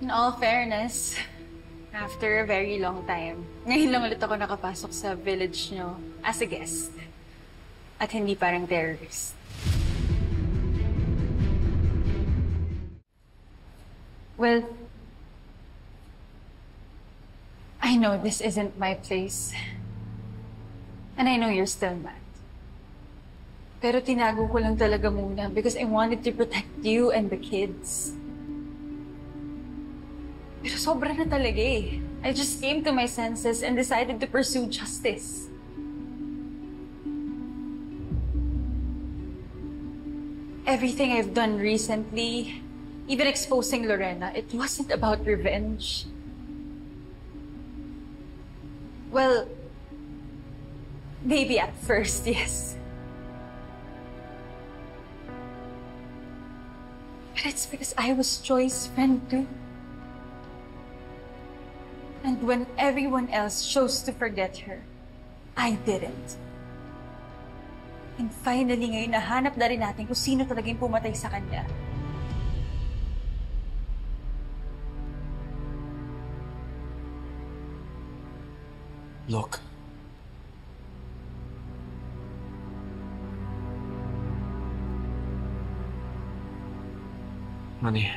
In all fairness, after a very long time, ngayon lang ulit ako nakapasok sa village nyo as a guest. At hindi parang terrorist. Well, I know this isn't my place. And I know you're still mad. Pero tinago ko lang talaga muna because I wanted to protect you and the kids. Pero sobra na talaga eh. I just came to my senses and decided to pursue justice. Everything I've done recently, even exposing Lorena, it wasn't about revenge. Well, maybe at first, yes. But it's because I was Joy's friend too. And when everyone else chose to forget her, I didn't. And finally ngayon, nahanap na rin natin kung sino talaga yung pumatay sa kanya. Look. Honey.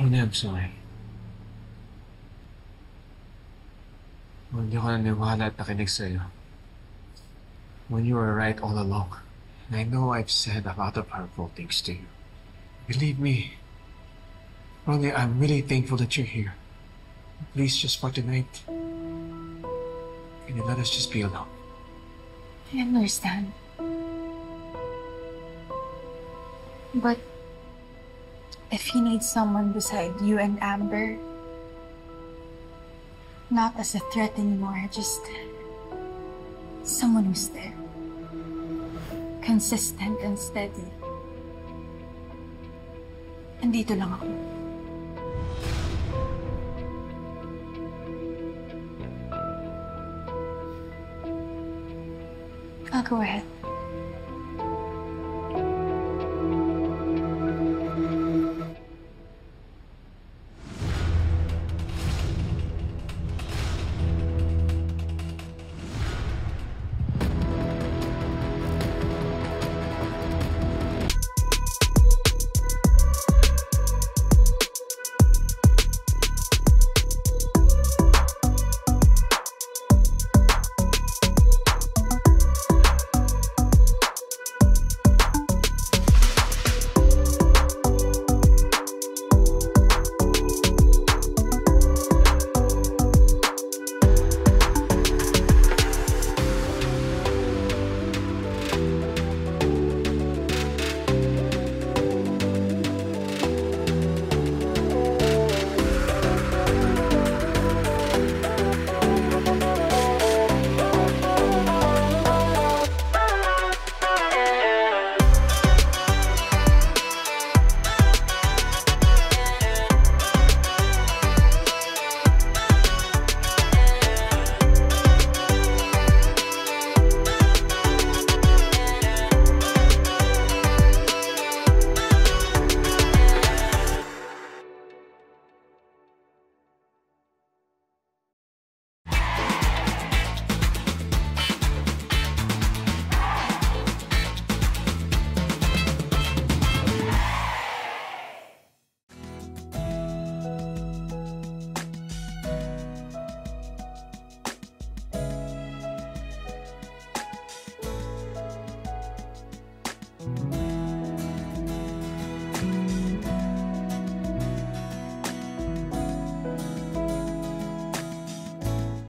Honey, I'm sorry. Hindi ko naniwala at nakinig sa'yo. When you were right all along. And I know I've said a lot of hurtful things to you. Believe me. Ronnie, I'm really thankful that you're here. Please, just for tonight, can you let us just be alone? I understand. But if you need someone beside you and Amber, not as a threat anymore, just someone who's there. Consistent and steady. Andito lang ako. I'll go ahead.